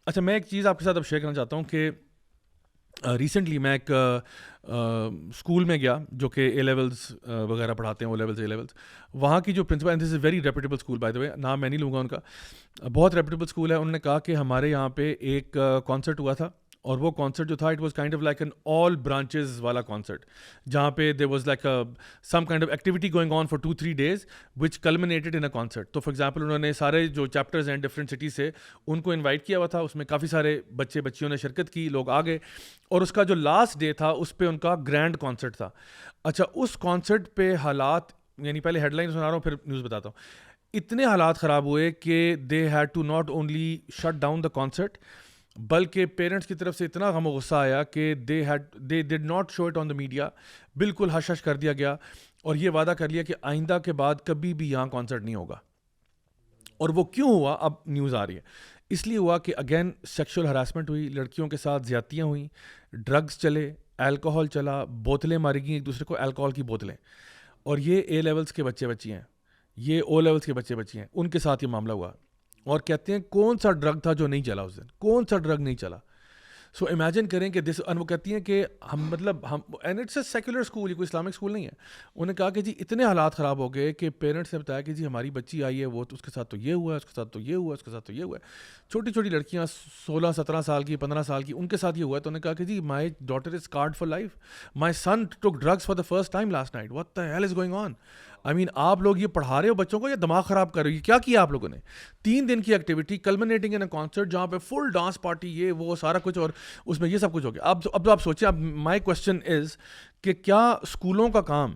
اچھا میں ایک چیز آپ کے ساتھ اب شیئر کرنا چاہتا ہوں کہ ریسنٹلی میں ایک اسکول میں گیا جو کہ اے لیولس وغیرہ پڑھاتے ہیں, او لیولس اے لیولس. وہاں کی جو principal, and this is very reputable school by the way, نام میں نہیں لوں گا ان کا, بہت ریپوٹیبل اسکول ہے. انہوں نے کہا کہ ہمارے یہاں پہ ایک کانسرٹ ہوا تھا, اور وہ کانسرٹ جو تھا it was kind of like an all branches والا کانسرٹ, جہاں پہ there was like some kind of activity going on for 2-3 days which culminated in a concert. تو فار ایگزامپل انہوں نے سارے جو چیپٹرز ہیں ڈفرینٹ سٹیز سے ان کو انوائٹ کیا ہوا تھا, اس میں کافی سارے بچیوں نے شرکت کی, لوگ آ گئے, اور اس کا جو لاسٹ ڈے تھا اس پہ ان کا گرینڈ کانسرٹ تھا. اچھا اس کانسرٹ پہ حالات, یعنی پہلے ہیڈ لائن سنا رہا ہوں پھر نیوز بتاتا ہوں, اتنے حالات خراب ہوئے کہ they had to not only shut down the concert, بلکہ پیرنٹس کی طرف سے اتنا غم و غصہ آیا کہ they did not show it on the media, بالکل ہش ہش کر دیا گیا, اور یہ وعدہ کر لیا کہ آئندہ کے بعد کبھی بھی یہاں کانسرٹ نہیں ہوگا. اور وہ کیوں ہوا, اب نیوز آ رہی ہے, اس لیے ہوا کہ اگین سیکشول ہراسمنٹ ہوئی, لڑکیوں کے ساتھ زیادتیاں ہوئیں, ڈرگز چلے, الکوہول چلا, بوتلیں ماری گئیں ایک دوسرے کو, الکوہول کی بوتلیں. اور یہ اے لیولس کے بچے ہیں, یہ او لیولس کے بچے ہیں, ان کے ساتھ یہ معاملہ ہوا. اور کہتے ہیں کون سا ڈرگ تھا جو نہیں چلا اس دن, کون سا ڈرگ نہیں چلا. سو امیجن کریں کہ وہ کہتی ہیں کہ ہم and it's a secular school, یہ کوئی اسلامک اسکول نہیں ہے. انہوں نے کہا کہ جی اتنے حالات خراب ہو گئے کہ پیرنٹس نے بتایا کہ جی ہماری بچی آئی ہے, وہ تو اس کے ساتھ تو یہ ہوا ہے, اس کے ساتھ تو یہ ہوا ہے, اس کے ساتھ تو یہ ہوا ہے. چھوٹی چھوٹی لڑکیاں 16-17 سال کی, 15 سال کی, ان کے ساتھ یہ ہوا ہے. تو انہوں نے کہا کہ جی my daughter is scarred for life, my son took drugs for the first time last night, what the hell is going on. I mean آپ لوگ یہ پڑھا رہے ہو بچوں کو یا دماغ خراب کر رہے ہو, کیا کیا آپ لوگوں نے؟ 3 دن کی ایکٹیویٹی کلمنیٹنگ ان اے کانسرٹ جہاں پہ فل ڈانس پارٹی, یہ وہ سارا کچھ, اور اس میں یہ سب کچھ ہو گیا. اب تو آپ سوچیں, اب مائی کوشچن از کہ کیا اسکولوں کا کام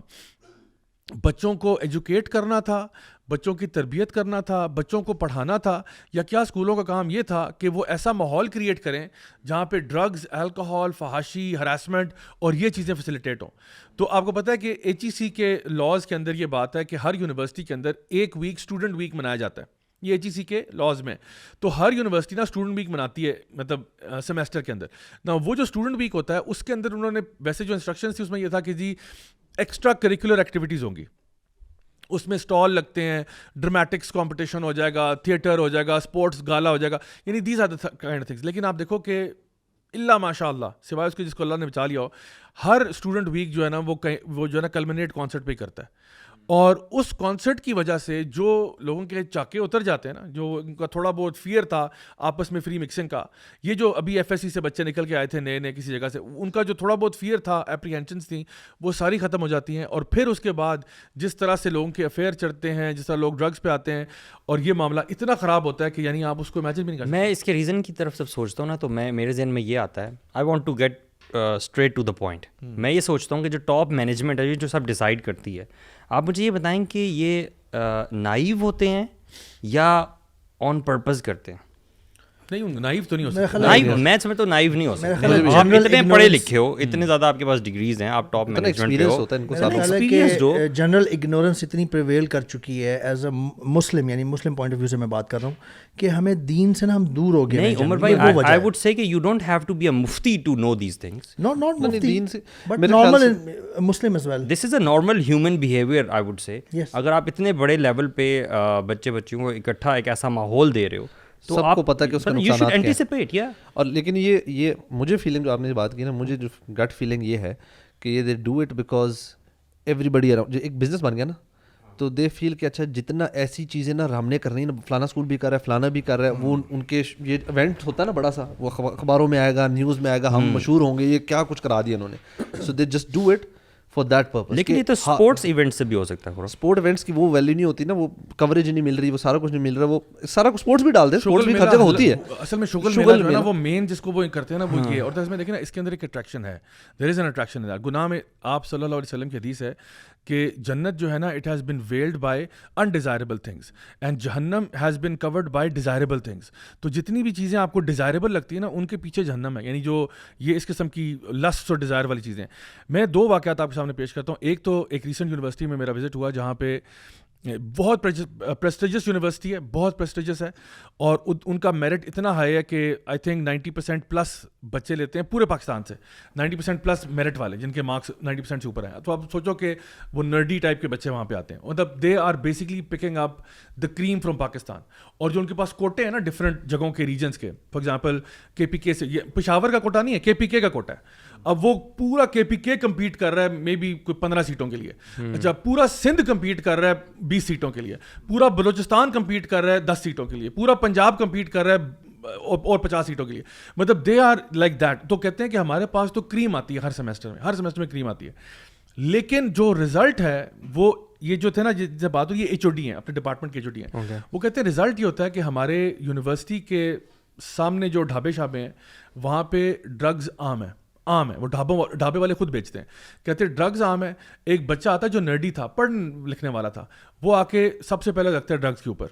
بچوں کو ایجوکیٹ کرنا تھا, بچوں کی تربیت کرنا تھا, بچوں کو پڑھانا تھا, یا کیا اسکولوں کا کام یہ تھا کہ وہ ایسا ماحول کریٹ کریں جہاں پہ ڈرگز, الکوہول, فحاشی, ہراسمنٹ اور یہ چیزیں فیسیلیٹیٹ ہوں. تو آپ کو پتہ ہے کہ HEC کے لاز کے اندر یہ بات ہے کہ ہر یونیورسٹی کے اندر ایک ویک اسٹوڈنٹ ویک منایا جاتا ہے, یہ HEC کے لاز میں. تو ہر یونیورسٹی نا اسٹوڈنٹ ویک مناتی ہے, مطلب سیمیسٹر کے اندر. نا وہ جو اسٹوڈنٹ ویک ہوتا ہے اس کے اندر انہوں نے ویسے جو انسٹرکشنز تھی اس میں یہ تھا کہ جی ایکسٹرا کریکولر ایکٹیویٹیز ہوں گی, اس میں اسٹال لگتے ہیں, ڈرمیٹکس کمپٹیشن ہو جائے گا, تھیٹر ہو جائے گا, اسپورٹس گالا ہو جائے گا, یعنی these are the kind of things. لیکن آپ دیکھو کہ اللہ ماشاء اللہ, سوائے اس کے جس کو اللہ نے بچا لیا ہو, ہر اسٹوڈنٹ ویک جو ہے نا وہ جو ہے نا کلمنیٹ کانسرٹ پہ ہی کرتا ہے. اور اس کانسرٹ کی وجہ سے جو لوگوں کے چاکے اتر جاتے ہیں نا, جو ان کا تھوڑا بہت فیئر تھا آپس میں فری مکسنگ کا, یہ جو ابھی FSC سے بچے نکل کے آئے تھے نئے کسی جگہ سے, ان کا جو تھوڑا بہت فیئر تھا, اپریہینشنس تھیں, وہ ساری ختم ہو جاتی ہیں. اور پھر اس کے بعد جس طرح سے لوگوں کے افیئر چڑھتے ہیں, جس طرح لوگ ڈرگس پہ آتے ہیں, اور یہ معاملہ اتنا خراب ہوتا ہے کہ یعنی آپ اس کو امیجن بھی نہیں کر سکتے. میں اس کے ریزن کی طرف جب سوچتا ہوں نا, تو میرے ذہن میں یہ آتا ہے, I want to get straight to the point. میں یہ سوچتا ہوں کہ جو ٹاپ مینجمنٹ ہے, جو سب ڈیسائیڈ کرتی ہے, آپ مجھے یہ بتائیں کہ یہ نائیو ہوتے ہیں یا آن پرپز کرتے ہیں؟ نہیں, نائیو تو نہیں ہو سکتا. میں سمجھتا ہوں نائیو نہیں ہو سکتا. آپ اتنے پڑھے لکھے ہو, اتنے زیادہ آپ کے پاس ڈگریز ہیں, آپ ٹاپ مینجمنٹ پہ ہو, جنرل اگنورنس اتنی پریویل کر چکی ہے ایز اے مسلم, یعنی مسلم پوائنٹ آف ویو سے میں بات کر رہا ہوں کہ ہمیں دین سے نا ہم دور ہو گئے. نہیں عمر بھائی, آئی وڈ سے کہ you don't have to be a mufti to know these things. not mufti but normal Muslim as well. This is a normal human behaviour I would say. اگر آپ اتنے بڑے لیول پہ بچوں کو اکٹھا ایک ایسا ماحول دے رہے ہو تو سب کو پتہ کہ اس کا نقصانات کیا ہے. اور لیکن یہ مجھے فیلنگ جو آپ نے بات کی نا, مجھے جو گٹ فیلنگ یہ ہے کہ یہ they do it because everybody around, جو ایک بزنس بن گیا نا, تو دے فیل کہ اچھا جتنا ایسی چیزیں نا ہم نے کرنی نا, فلانا اسکول بھی کر رہا ہے, فلانا بھی کر رہا ہے, وہ ان کے یہ ایونٹ ہوتا ہے نا بڑا سا, وہ اخباروں میں آئے گا, نیوز میں آئے گا, ہم مشہور ہوں گے, یہ کیا کچھ کرا دیا انہوں نے. So they just do it for that purpose. لیکن یہ تو اسپورٹس ایونٹ سے بھی ہو سکتا ہے. اسپورٹ ایونٹس کی وہ ویلیو نہیں ہوتی نا, وہ کوریج نہیں مل رہی, وہ سارا کچھ نہیں مل رہا, وہ سارا کچھ اسپورٹس بھی ڈال دیں, اسپورٹس بھی ہر جگہ ہوتی ہے. اصل میں شغل میلہ وہ مین جس کو وہ کرتے ہیں نا وہ یہ. اور اس میں دیکھیں نا, اس کے اندر ایک اٹریکشن ہے, دیر از این اٹریکشن ہے. گناہ میں آپ صلی اللہ علیہ وسلم کی حدیث ہے کہ جنت جو ہے نا, it has been veiled by undesirable things and جہنم has been covered by desirable things. تو جتنی بھی چیزیں آپ کو ڈیزائربل لگتی ہیں نا, ان کے پیچھے جہنم ہے, یعنی جو یہ اس قسم کی لسٹ اور ڈیزائر والی چیزیں. میں 2 واقعات آپ کے سامنے پیش کرتا ہوں. ایک تو ایک ریسنٹ یونیورسٹی میں میرا وزٹ ہوا جہاں پہ بہت پریسٹیجس یونیورسٹی ہے, بہت پریسٹیجس ہے, اور ان کا میرٹ اتنا ہائی ہے کہ آئی تھنک 90% پلس بچے لیتے ہیں پورے پاکستان سے, 90% پلس میرٹ والے جن کے مارکس 90% سے اوپر ہیں. تو آپ سوچو کہ وہ نرڈی ٹائپ کے بچے وہاں پہ آتے ہیں, مطلب they are basically picking up the cream from Pakistan. اور جو ان کے پاس کوٹے ہیں نا ڈفرینٹ جگہوں کے ریجنس کے, فار ایگزامپل KPK سے, یہ پشاور کا کوٹا نہیں ہے, KPK کا کوٹا ہے. اب وہ پورا KPK کمپیٹ کر رہا ہے مے بی کوئی 15 سیٹوں کے لیے, اچھا پورا سندھ کمپیٹ کر رہا ہے 20 سیٹوں کے لیے, پورا بلوچستان کمپیٹ کر رہا ہے 10 سیٹوں کے لیے, پورا پنجاب کمپیٹ کر رہا ہے اور 50 سیٹوں کے لیے. مطلب دے آر لائک دیٹ. تو کہتے ہیں کہ ہمارے پاس تو کریم آتی ہے ہر سیمسٹر میں کریم آتی ہے, لیکن جو رزلٹ ہے وہ یہ جو تھے نا جب بات ہوئی, یہ HOD ہیں, اپنے ڈپارٹمنٹ کے HOD ہیں, وہ کہتے ہیں رزلٹ یہ ہوتا ہے کہ ہمارے یونیورسٹی کے سامنے جو ڈھابے شابے ہیں وہاں پہ ڈرگز عام ہے, وہ ڈھابے والے خود بیچتے ہیں. کہتے ہیں ڈرگز عام ہے. ایک بچہ آتا ہے جو نرڈی تھا, پڑھ لکھنے والا تھا, وہ آ کے سب سے پہلے لگتا ہے ڈرگز کے اوپر.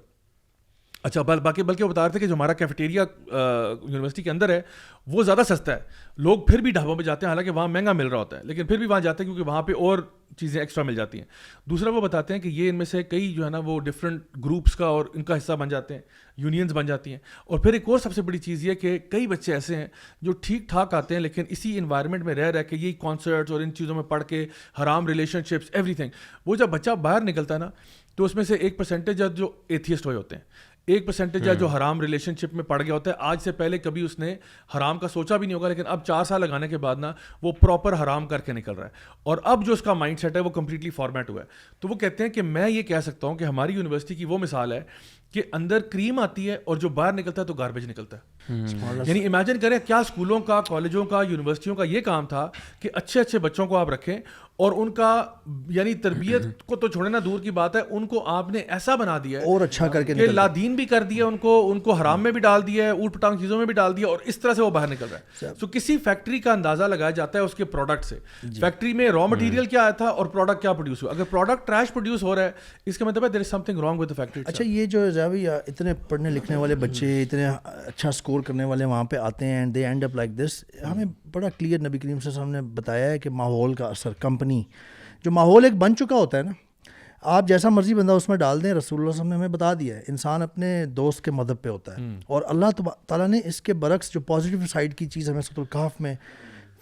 اچھا بلکہ وہ بتا رہے تھے کہ جو ہمارا کیفیٹیریا یونیورسٹی کے اندر ہے وہ زیادہ سستا ہے. لوگ پھر بھی ڈھابوں پہ جاتے ہیں, حالانکہ وہاں مہنگا مل رہا ہوتا ہے, لیکن پھر بھی وہاں جاتے ہیں کیونکہ وہاں پہ اور چیزیں ایکسٹرا مل جاتی ہیں. دوسرا وہ بتاتے ہیں کہ یہ ان میں سے کئی جو ہے نا وہ ڈفرینٹ گروپس کا اور ان کا حصہ بن جاتے ہیں, یونینز بن جاتی ہیں. اور پھر ایک اور سب سے بڑی چیز یہ کہ کئی بچے ایسے ہیں جو ٹھیک ٹھاک آتے ہیں, لیکن اسی انوائرمنٹ میں رہ کے یہی کانسرٹس اور ان چیزوں میں پڑھ کے حرام ریلیشن شپس ایوری تھنگ, وہ جب بچہ باہر نکلتا ہے نا تو اس میں سے 1% ہے جو ایتھیسٹ ہوئے ہوتے ہیں, 1% ہے جو حرام ریلیشن شپ میں پڑ گیا ہوتا ہے. آج سے پہلے کبھی اس نے حرام کا سوچا بھی نہیں ہوگا, لیکن اب 4 سال لگانے کے بعد نا وہ پراپر حرام کر کے نکل رہا ہے, اور اب جو اس کا مائنڈ سیٹ ہے وہ کمپلیٹلی فارمیٹ ہوا ہے. تو وہ کہتے ہیں کہ میں یہ کہہ سکتا ہوں کہ ہماری یونیورسٹی کی وہ مثال ہے کہ اندر کریم آتی ہے اور جو باہر نکلتا ہے تو گاربیج نکلتا ہے. یعنی امیجن کریں کیا اسکولوں کا, کالجوں کا, یونیورسٹیوں کا یہ کام تھا کہ اچھے بچوں کو آپ رکھیں اور ان کا یعنی تربیت کو تو چھوڑنا دور کی بات ہے, ان کو آپ نے ایسا بنا دیا ہے اور اچھا کر کے کہ لادین بھی کر دیا, ان کو حرام میں بھی ڈال دیا ہے, اوٹ پٹانگ چیزوں میں بھی ڈال دیا, اور اس طرح سے وہ باہر نکل رہا ہے. تو کسی فیکٹری کا اندازہ لگایا جاتا ہے اس کے پروڈکٹ سے. فیکٹری میں را مٹیریل کیا آیا تھا اور پروڈکٹ کیا پروڈیوس ہوا. اگر پروڈکٹ ٹریش پروڈیوس ہو رہا ہے اس کا مطلب ہے there is something wrong with the factory. اچھا یہ جو زاوی اتنے پڑھنے لکھنے والے بچے اتنے اچھا اسکور کرنے والے وہاں پہ آتے ہیں, دے اینڈ اپ لائک دس. ہمیں بڑا کلیئر نبی کریم صلی اللہ علیہ وسلم نے بتایا ہے کہ ماحول کا اثر, کمپنی جو ماحول ایک بن چکا ہوتا ہے نا, آپ جیسا مرضی بندہ اس میں ڈال دیں. رسول اللہ صلی اللہ علیہ وسلم نے ہمیں بتا دیا ہے انسان اپنے دوست کے مذہب پہ ہوتا ہے, اور اللہ تعالیٰ نے اس کے برعکس جو پازیٹیو سائڈ کی چیز ہمیں سورۃ الکہف میں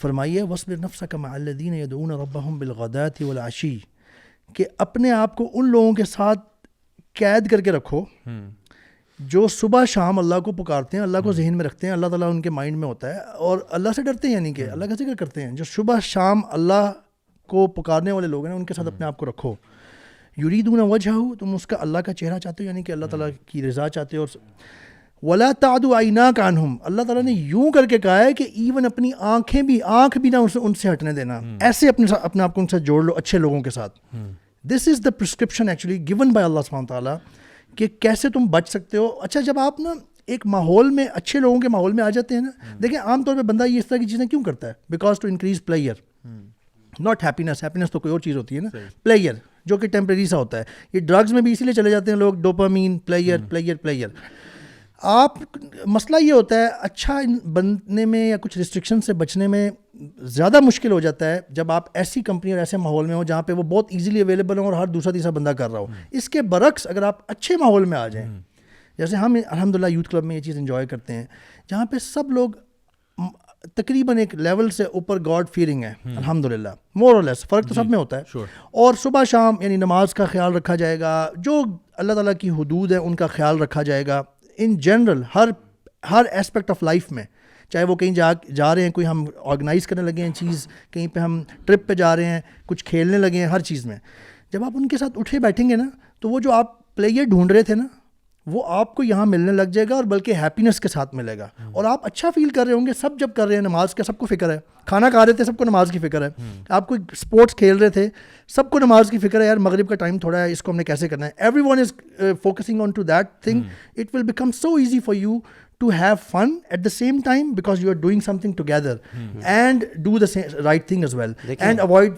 فرمائی ہے, وَاصْبِرْ نَفْسَكَ مَعَ الَّذِينَ يَدْعُونَ رَبَّهُمْ بِالْغَدَاةِ وَالْعَشِيِّ, کہ اپنے آپ کو ان لوگوں کے ساتھ قید کر کے رکھو جو صبح شام اللہ کو پکارتے ہیں, اللہ کو ذہن میں رکھتے ہیں, اللہ تعالیٰ ان کے مائنڈ میں ہوتا ہے اور اللہ سے ڈرتے ہیں, یعنی کہ اللہ کا ذکر کرتے ہیں. جو صبح شام اللہ کو پکارنے والے لوگ ہیں ان کے ساتھ اپنے آپ کو رکھو. یریدون وجہہ, تم اس کا اللہ کا چہرہ چاہتے ہو, یعنی کہ اللہ تعالیٰ کی رضا چاہتے ہو. ولا تعد عیناک عنہم, اللہ تعالیٰ نے یوں کر کے کہا ہے کہ ایون اپنی آنکھ بھی نہ ان سے ہٹنے دینا, ایسے اپنے آپ کو ان سے جوڑ لو اچھے لوگوں کے ساتھ. دس از دا پرسکرپشن ایکچولی گیون بائی اللہ سبحانہ تعالیٰ کہ کیسے تم بچ سکتے ہو. اچھا جب آپ نا ایک ماحول میں اچھے لوگوں کے ماحول میں آ جاتے ہیں نا, دیکھیں عام طور پہ بندہ یہ اس طرح کی چیزیں کیوں کرتا ہے, because to increase player, not happiness تو کوئی اور چیز ہوتی ہے نا, پلیئر جو کہ ٹیمپریری سا ہوتا ہے. یہ ڈرگز میں بھی اسی لیے چلے جاتے ہیں لوگ, ڈوپامین, پلیئر. آپ مسئلہ یہ ہوتا ہے اچھا بننے میں یا کچھ ریسٹرکشن سے بچنے میں زیادہ مشکل ہو جاتا ہے جب آپ ایسی کمپنی اور ایسے ماحول میں ہو جہاں پہ وہ بہت ایزیلی اویلیبل ہوں اور ہر دوسرا تیسرا بندہ کر رہا ہو. اس کے برعکس اگر آپ اچھے ماحول میں آ جائیں, جیسے ہم الحمدللہ یوتھ کلب میں یہ چیز انجوائے کرتے ہیں, جہاں پہ سب لوگ تقریباً ایک لیول سے اوپر گاڈ فیئرنگ ہے الحمدللہ, مور اور لیس, فرق تو سب میں ہوتا ہے. اور صبح شام یعنی نماز کا خیال رکھا جائے گا, جو اللہ تعالیٰ کی حدود ہیں ان کا خیال رکھا جائے گا. In general her aspect of life میں, چاہے وہ کہیں جا رہے ہیں, کوئی ہم آرگنائز کرنے لگے ہیں چیز, کہیں پہ ہم ٹرپ پہ جا رہے ہیں, کچھ کھیلنے لگے ہیں, ہر چیز میں جب آپ ان کے ساتھ اٹھے بیٹھیں گے نا تو وہ جو آپ پلیئر ڈھونڈ رہے تھے نا وہ آپ کو یہاں ملنے لگ جائے گا, اور بلکہ ہیپینس کے ساتھ ملے گا, اور آپ اچھا فیل کر رہے ہوں گے. سب جب کر رہے ہیں نماز کا سب کو فکر ہے, کھانا کھا رہے تھے سب کو نماز کی فکر ہے, آپ کوئی اسپورٹس کھیل رہے تھے سب کو نماز کی فکر ہے, یار مغرب کا ٹائم تھوڑا ہے, اس کو ہم نے کیسے کرنا ہے. Everyone is focusing on to that thing. It will become so easy for you to have fun at the same time because you are doing something together and do the right thing as well and avoid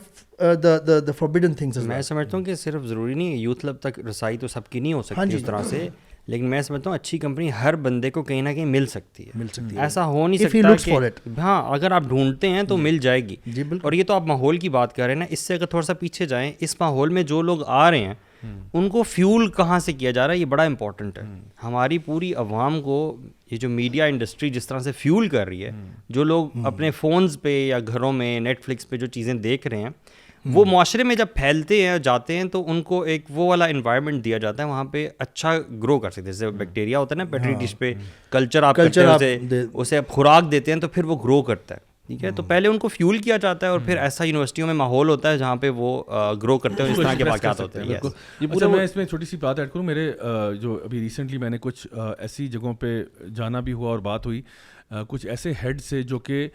the forbidden things as well. میں سمجھتا ہوں کہ صرف ضروری نہیں ہے youth club تک رسائی تو سب کی نہیں ہو سکتی اس طرح سے, لیکن میں سمجھتا ہوں اچھی کمپنی ہر بندے کو کہیں نہ کہیں مل سکتی ہے. ایسا ہو نہیں سکتا کہ ہاں اگر آپ ڈھونڈتے ہیں تو مل جائے گی. اور یہ تو آپ ماحول کی بات کر رہے ہیں نا, اس سے اگر تھوڑا سا پیچھے جائیں, اس ماحول میں جو لوگ آ رہے ہیں ان کو فیول کہاں سے کیا جا رہا ہے، یہ بڑا امپورٹنٹ ہے. ہماری پوری عوام کو یہ جو میڈیا انڈسٹری جس طرح سے فیول کر رہی ہے، جو لوگ اپنے فونز پہ یا گھروں میں نیٹ فلکس پہ جو چیزیں دیکھ رہے ہیں، وہ معاشرے میں جب پھیلتے ہیں جاتے ہیں تو ان کو ایک وہ والا انوائرمنٹ دیا جاتا ہے وہاں پہ اچھا گرو کر سکتے ہیں. جیسے بیکٹیریا ہوتا ہے نا پیٹری ڈش پہ، کلچر آپ اسے خوراک دیتے ہیں تو پھر وہ گرو کرتا ہے. ٹھیک ہے، تو پہلے ان کو فیول کیا جاتا ہے اور پھر ایسا یونیورسٹیوں میں ماحول ہوتا ہے جہاں پہ وہ گرو کرتے ہیں، اس طرح کے واقعات ہوتے ہیں. اچھا، میں اس میں چھوٹی سی بات ایڈ کروں. میرے جو ابھی ریسنٹلی میں نے کچھ ایسی جگہوں پہ جانا بھی ہوا اور بات ہوئی کچھ ایسے ہیڈ سے جو کہ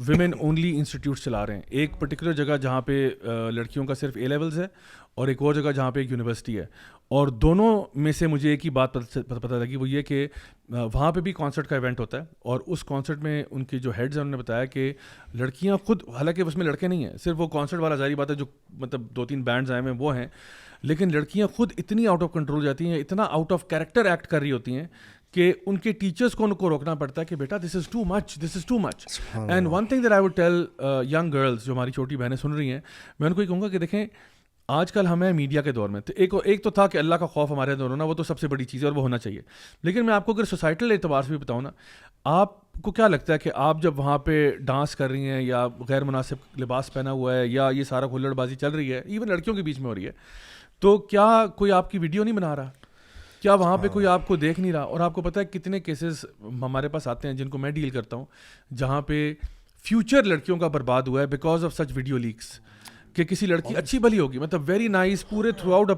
ویمن اونلی انسٹیٹیوٹس چلا رہے ہیں. ایک پرٹیکولر جگہ جہاں پہ لڑکیوں کا صرف اے لیولز ہے اور ایک اور جگہ جہاں پہ ایک یونیورسٹی ہے، اور دونوں میں سے مجھے ایک ہی بات پتہ لگی، وہ یہ کہ وہاں پہ بھی کانسرٹ کا ایونٹ ہوتا ہے اور اس کانسرٹ میں ان کے جو ہیڈز ہیں انہوں نے بتایا کہ لڑکیاں خود، حالانکہ اس میں لڑکے نہیں ہیں، صرف وہ کانسرٹ والا ظاہری بات ہے جو مطلب 2-3 بینڈز آئے ہیں وہ ہیں، لیکن لڑکیاں خود اتنی آؤٹ آف کنٹرول جاتی ہیں، اتنا آؤٹ آف کیریکٹر ایکٹ کر رہی ہوتی ہیں کہ ان کے ٹیچرس کو ان کو روکنا پڑتا ہے کہ بیٹا this is too much, this is too much. And one thing that I would tell young girls جو ہماری چھوٹی بہنیں سن رہی ہیں، میں ان کو یہ کہوں گا کہ دیکھیں آج کل ہمیں میڈیا کے دور میں ایک تو تھا کہ اللہ کا خوف ہمارے اندر ہونا، وہ تو سب سے بڑی چیز ہے اور وہ ہونا چاہیے. لیکن میں آپ کو اگر سوسائٹل اعتبار سے بھی بتاؤں نا، آپ کو کیا لگتا ہے کہ آپ جب وہاں پہ ڈانس کر رہی ہیں یا غیر مناسب لباس پہنا ہوا ہے یا یہ سارا ہلڑ بازی چل رہی ہے، ایون لڑکیوں کے بیچ میں ہو رہی ہے، تو کیا کوئی آپ کی ویڈیو نہیں بنا رہا؟ کیا وہاں پہ کوئی آپ کو دیکھ نہیں رہا؟ اور آپ کو پتہ ہے کتنے کیسز ہمارے پاس آتے ہیں جن کو میں ڈیل کرتا ہوں، جہاں پہ فیوچر لڑکیوں کا برباد ہوا ہے because of such video leaks. کہ کسی لڑکی اچھی بھلی ہوگی، مطلب ویری نائس، پورے تھرو آؤٹ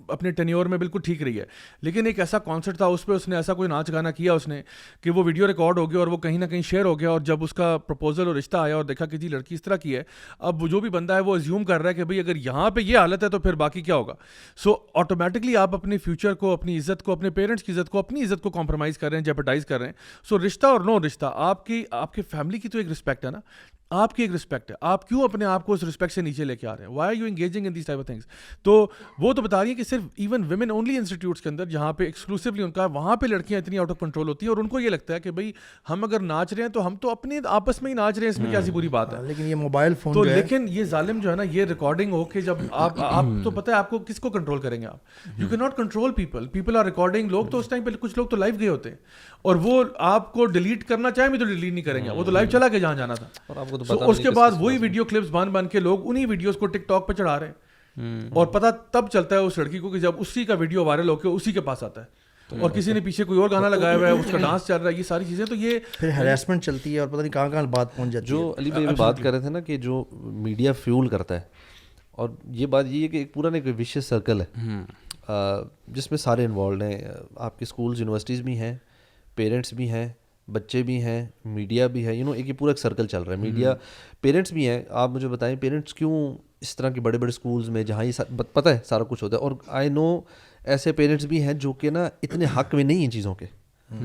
اپنے ٹینیور میں بالکل ٹھیک رہی ہے، لیکن ایک ایسا کانسرٹ تھا اس پہ اس نے ایسا کوئی ناچ گانا کیا اس نے کہ وہ ویڈیو ریکارڈ ہو گیا اور وہ کہیں نہ کہیں شیئر ہو گیا، اور جب اس کا پرپوزل اور رشتہ آیا اور دیکھا کہ جی لڑکی اس طرح کی ہے، اب وہ جو بھی بندہ ہے وہ ازیوم کر رہا ہے کہ بھئی اگر یہاں پہ یہ حالت ہے تو پھر باقی کیا ہوگا. سو آٹومیٹکلی آپ اپنے فیوچر کو، اپنی عزت کو، اپنے پیرنٹس کی عزت کو، اپنی عزت کو کمپرومائز کر رہے ہیں، جیپرڈائز کر رہے ہیں. سو رشتہ اور نو رشتہ، آپ کے فیملی کی تو ایک رسپیکٹ ہے نا، آپ کی ایک رسپیکٹ ہے، آپ کیوں اپنے آپ کو اس رسپیکٹ سے نیچے لے کے آ رہے ہیں؟ Why are you engaging in these type of things? تو وہ تو بتا رہی ہے کہ صرف ایون ویمن اونلی انسٹیٹیوٹس کے اندر جہاں پہ ایکسکلوسیولی ان کا، وہاں پہ لڑکیاں اتنی آؤٹ آف کنٹرول ہوتی ہیں اور ان کو یہ لگتا ہے کہ بھائی ہم اگر ناچ رہے ہیں تو ہم تو اپنے آپس میں ہی ناچ رہے ہیں، اس میں کیا سی بری بات ہے. لیکن یہ موبائل فون تو لیکن یہ ظالم جو ہے نا، یہ ریکارڈنگ ہو کہ جب آپ تو پتہ ہے آپ کو کس کو کنٹرول کریں گے آپ؟ You can not control people are recording. لوگ تو اس ٹائم پہ کچھ لوگ تو لائیو گئے ہوتے ہیں اور وہ آپ کو ڈیلیٹ کرنا چاہیں بھی تو ڈیلیٹ نہیں کریں گے، وہ تو لائیو چلا کے جہاں جانا تھا. اس کے بعد وہی ویڈیو کلپس بن کے لوگ انہی ویڈیوز کو ٹک ٹاک پہ چڑھا رہے ہیں، اور پتہ تب چلتا ہے اس لڑکی کو کہ جب اسی کا ویڈیو وائرل ہو کے اسی کے پاس آتا ہے اور کسی نے پیچھے کوئی اور گانا لگایا ہوا ہے، اس کا ڈانس چل رہا ہے، یہ ساری چیزیں. تو یہ پھر ہیراسمنٹ چلتی ہے اور پتہ نہیں کہاں کہاں بات پہنچ جاتی ہے. جو علی بھائی بات کر رہے تھے نا کہ جو میڈیا فیول کرتا ہے، اور یہ بات یہ ہے کہ ایک پورا نا ایک وشیس سرکل ہے جس میں سارے انوالوڈ ہیں. آپ کے اسکولز یونیورسٹیز بھی ہیں، پیرنٹس بھی ہیں، بچے بھی ہیں، میڈیا بھی ہے، ایک یہ پورا ایک سرکل چل رہا ہے. میڈیا، پیرنٹس بھی ہیں. آپ مجھے بتائیں پیرنٹس کیوں اس طرح کے بڑے بڑے اسکولز میں جہاں یہ پتہ ہے سارا کچھ ہوتا ہے، اور آئی نو ایسے پیرنٹس بھی ہیں جو کہ نا اتنے حق میں نہیں ہیں چیزوں کے،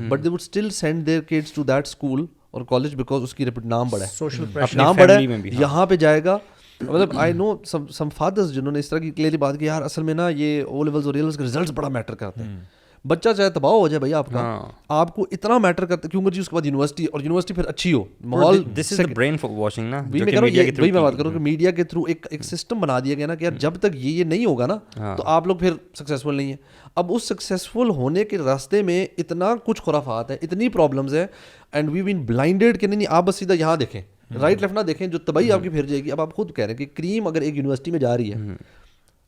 but they would still send their kids to that school اور کالج بیکاز اس کی نام بڑا ہے، سوشل نام بڑا ہے، یہاں پہ جائے گا. مطلب آئی نو سم فادرز جنہوں نے اس طرح کی کلیئرلی بات کی، یار اصل میں نا یہ او لیولز اور اے لیولز کے ریزلٹس بڑا میٹر کرتے ہیں. بچہ چاہے تباہ ہو جائے بھائی آپ کا، آپ کو اتنا میٹر کرتا ہے کیونکہ جی اس کے بعد یونیورسٹی، اور یونیورسٹی پھر اچھی ہو، ماحول. دس از دی برین واشنگ نا، وہی میں بات کروں کہ میڈیا کے تھرو ایک سسٹم بنا دیا گیا نا کہ یار جب تک یہ نہیں ہوگا نا تو آپ لوگ پھر سکسیزفل نہیں ہیں. اب اس سکسیزفل ہونے کے راستے میں اتنا کچھ خرافات ہے، اتنی پرابلمز ہیں، اینڈ وی بین بلائنڈیڈ کہ نہیں آپ بس سیدھا یہاں دیکھیں، رائٹ لیفٹ نہ دیکھیں، جو تباہی آپ کی پھر جائے گی. اب آپ خود کہہ رہے ہیں کہ کریم اگر ایک یونیورسٹی میں جا رہی ہے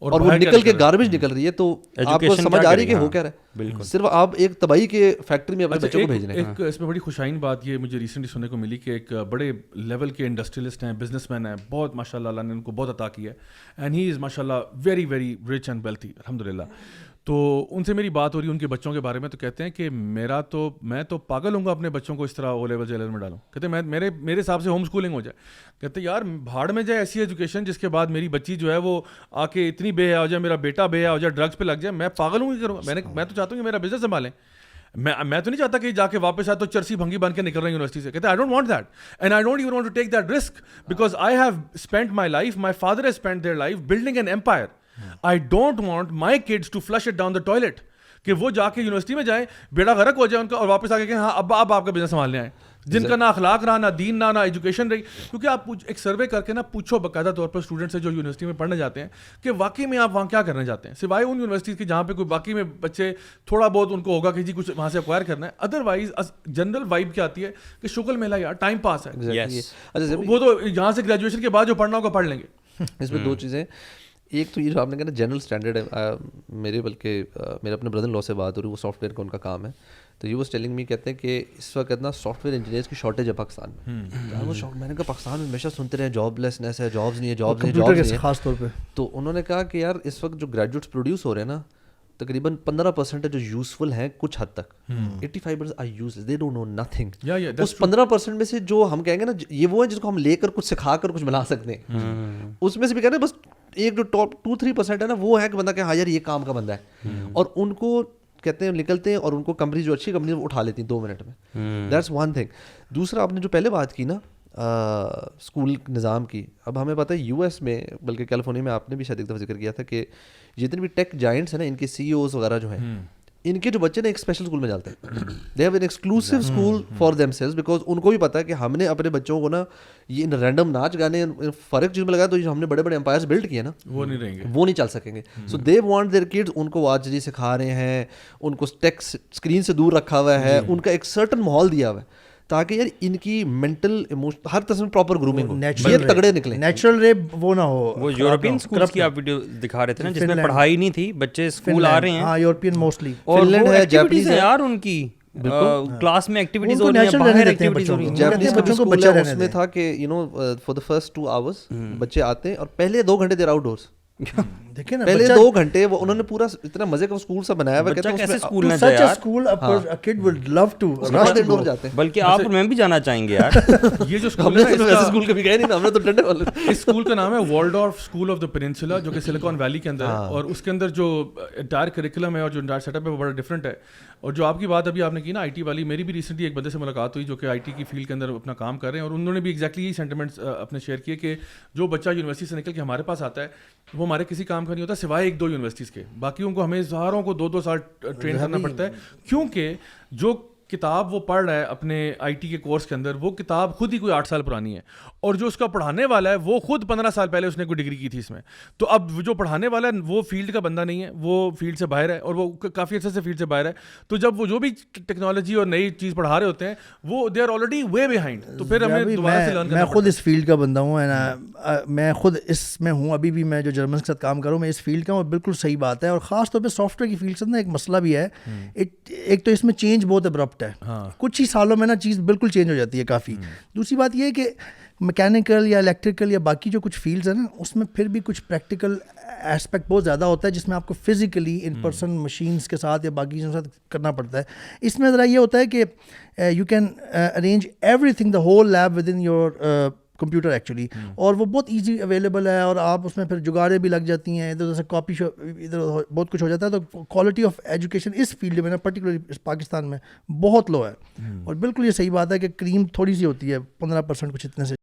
اور وہ نکل کے گاربیج نکل رہی ہے تو آپ کو سمجھ آ رہی ہے کہ ہو کیا رہا ہے. بالکل، صرف آپ ایک تباہی کے فیکٹری میں اپنے بچوں کو بھیج رہے ہیں. ایک اس میں بڑی خوشائن بات یہ مجھے ریسنٹلی سننے کو ملی کہ ایک بڑے لیول کے انڈسٹریلسٹ ہیں، بزنس مین ہیں، بہت ماشاء اللہ اللہ نے ان کو بہت عطا کیا ہے، اینڈ ہی از ماشاء اللہ very very rich and wealthy الحمد للہ. تو ان سے میری بات ہو رہی ہے ان کے بچوں کے بارے میں، تو کہتے ہیں کہ میں تو پاگل ہوں گا اپنے بچوں کو اس طرح او لیول جے لیول میں ڈالوں. کہتے ہیں میرے حساب سے ہوم اسکولنگ ہو جائے. کہتے ہیں یار بھاڑ میں جائے ایسی ایجوکیشن جس کے بعد میری بچی جو ہے وہ آ کے اتنی بے حیا ہو جائے، میرا بیٹا بے حیا ہو جائے، ڈرگس پہ لگ جائے. میں پاگل ہوں کروں گا. میں تو چاہتا ہوں کہ میرا بزنس سنبھالیں. میں تو نہیں چاہتا کہ جا کے واپس آئے تو چرسی بھنگی بن کے نکل رہے ہیں یونیورسٹی سے. کہتے ہیں I don't want that and I don't even want to take that risk because I have spent my life, my father has spent their life building an empire. I don't want my kids to flush it down the toilet. کہ وہ جا کے university میں جائیں, بیڑا غرق ہو جائے ان کا, اور واپس آ کے کہ ہاں اب آپ کا بزنس سنبھالنے آئیں, جن کا نہ اخلاق رہا, نہ دین نہ ایجوکیشن رہی. کیونکہ آپ ایک سروے کر کے نا پوچھو باقاعدہ طور پر اسٹوڈنٹ سے جو یونیورسٹی میں پڑھنے جاتے ہیں کہ واقعی میں آپ وہاں کیا کرنا چاہتے ہیں, سوائے ان یونیورسٹیز کی جہاں پہ کوئی باقی میں بچے تھوڑا بہت ان کو ہوگا کہ جی کچھ وہاں سے ایکوائر کرنا ہے. ادروائز جنرل وائب کیا آتی ہے کہ شکل میلہ یار ٹائم پاس ہے, وہ تو یہاں سے گریجویشن کے بعد جو پڑھنا ہوگا پڑھ لیں گے. اس میں دو چیزیں, ایک تو یہ جو آپ نے کہا نا جنرل اسٹینڈرڈ ہے, میرے بلکہ میرے اپنے بردر ان لا سے بات ہو رہی, وہ سافٹ ویئر کا ان کا کام ہے, تو یہ وہ ٹیلنگ می کہتے ہیں کہ اس وقت نا سافٹ ویئر انجینئرس کی شارٹیج ہے پاکستان میں. وہ میں نے کہا پاکستان میں ہمیشہ سنتے رہے جاب لیسنس ہے, جابز نہیں ہے, جابز نہیں ہے خاص طور پہ. تو انہوں نے کہا کہ یار اس وقت جو گریجویٹس پروڈیوس ہو رہے ہیں نا تقریباً 15% جو یوزفل ہیں کچھ حد تک, 85% are useless, they don't know nothing. اس 15% میں سے جو ہم کہیں گے نا یہ وہ ہیں جس کو ہم لے کر کچھ سکھا کر کچھ بنا سکتے ہیں, اس میں سے بھی کہتے ہیں بس ایک جو ٹاپ 2-3% ہے نا وہ ہے کہ بندہ کہ ہاں یار یہ کام کا بندہ ہے, اور ان کو کہتے ہیں نکلتے ہیں اور ان کو کمپنی جو اچھی کمپنی وہ اٹھا لیتی ہیں 2 منٹ میں. That's one thing. دوسرا آپ نے جو پہلے بات کی نا اسکول نظام کی, اب ہمیں پتہ ہے یو ایس میں بلکہ کیلیفورنیا میں آپ نے بھی شاید ایک دفعہ ذکر کیا تھا کہ جتنے بھی ٹیک جائنٹس ہیں نا ان کے سی اوز وغیرہ جو ہیں ان کے جو بچے نا ایک اسپیشل اسکول میں جاتے ہیں, they have an exclusive school for themselves, because ان کو بھی پتا ہے کہ ہم نے اپنے بچوں کو نا یہ رینڈم ناچ گانے فرق چیز میں لگایا, تو جو ہم نے بڑے بڑے امپائرز بلڈ کیے نا وہ نہیں رہیں گے, وہ نہیں چل سکیں گے. سو دے وانٹ دیئر کڈز, ان کو آج جی سکھا رہے ہیں, ان کو ٹیک اسکرین سے دور رکھا ہوا ہے, ان کا ایک سرٹن ماحول دیا ہوا ہے تاکہ یار ان کی مینٹل ایموشنل ہر طرح سے پراپر گرومنگ ہو, یہ تگڑے نکلیں, نیچرل ریپ وہ نہ ہو. وہ یورپین اسکولز کی آپ ویڈیو دکھا رہے تھے نا جس میں پڑھائی نہیں تھی, بچے اسکول آ رہے ہیں, ہاں یورپین موسٹلی, اور وہ ایکٹیویٹیز ہیں یار ان کی کلاس میں ایکٹیویٹیز ہو رہی ہیں, باہر ایکٹیویٹیز ہو رہی ہیں. جیپنیز بچوں کو بچہ اس میں تھا کہ you know for the first 2 hours بچے آتے ہیں اور پہلے 2 گھنٹے دیر آؤٹ ڈورس, دیکھیں نا پہلے 2 گھنٹے وہ انہوں نے پورا اتنا مزے کا اسکول سا بنایا ہوا, کہتے ہیں کیسے اسکول نہ such جائے a یار, school a kid would love to rush to go. جاتے ہیں. بلکہ آپ اور میں بھی جانا چاہیں گے یار. یہ جو ہم نے تو ویسے اسکول کبھی گئے نہیں, ہم نے تو ڈنڈے والے. اس اسکول کا نام ہے والڈورف اسکول آف دا پیننسولا, جو کہ سلیکان ویلی کے اندر ہے, اور اس کے اندر جو انٹائر کریکولم ہے اور جو انٹائر سیٹ اپ ہے وہ بڑا ڈفرینٹ ہے. اور جو آپ کی بات ابھی آپ نے کی نا آئی ٹی والی, میری بھی ریسنٹلی ایک بندے سے ملاقات ہوئی جو کہ آئی ٹی کی فیلڈ کے اندر اپنا کام کر رہے ہیں, اور انہوں نے بھی ایگزیکٹلی یہی سینٹیمنٹس اپنے شیئر کیے کہ جو بچہ یونیورسٹی سے نکل کے ہمارے پاس آتا ہے وہ ہمارے کسی کام کا نہیں ہوتا سوائے 1-2 یونیورسٹیز کے, باقیوں کو ہمیں ہزاروں کو 2-2 سال ٹرین کرنا پڑتا ہے, کیونکہ جو کتاب وہ پڑھ رہا ہے اپنے آئی ٹی کے کورس کے اندر وہ کتاب خود ہی کوئی 8 سال پرانی ہے, اور جو اس کا پڑھانے والا ہے وہ خود 15 سال پہلے اس نے کوئی ڈگری کی تھی اس میں. تو اب جو پڑھانے والا ہے وہ فیلڈ کا بندہ نہیں ہے, وہ فیلڈ سے باہر ہے, اور وہ کافی عرصے سے فیلڈ سے باہر ہے. تو جب وہ جو بھی ٹیکنالوجی اور نئی چیز پڑھا رہے ہوتے ہیں وہ they are already way behind, تو پھر ہمیں دوبارہ سے لرن کرنا. میں خود اس فیلڈ کا بندہ ہوں, میں خود اس میں ہوں, ابھی بھی میں جو جرمنس کے ساتھ کام کر رہا ہوں میں اس فیلڈ کا ہوں, اور بالکل صحیح بات ہے. اور خاص طور پہ سافٹ ویئر کی فیلڈ سے نا ایک مسئلہ بھی ہے, ایک تو اس میں چینج بہت ابرپٹ ہے, کچھ ہی سالوں میں نا چیز بالکل چینج ہو جاتی ہے کافی. دوسری بات یہ ہے کہ میکینیکل یا الیکٹریکل یا باقی جو کچھ فیلڈز ہیں نا اس میں پھر بھی کچھ پریکٹیکل ایسپیکٹ بہت زیادہ ہوتا ہے جس میں آپ کو فزیکلی ان پرسن مشینس کے ساتھ یا باقی چیزوں کے ساتھ کرنا پڑتا ہے. اس میں ذرا یہ ہوتا ہے کہ you can arrange every thing, the whole lab with in your computer actually, اور وہ بہت ایزی اویلیبل ہے, اور آپ اس میں پھر جگاڑیں بھی لگ جاتی ہیں, ادھر سے کاپی ادھر بہت کچھ ہو جاتا ہے. تو کوالٹی آف ایجوکیشن اس فیلڈ میں نا پرٹیکولرلی پاکستان میں بہت لو ہے, اور بالکل یہ صحیح بات ہے کہ کریم تھوڑی سی ہوتی ہے, 15% کچھ اتنے سے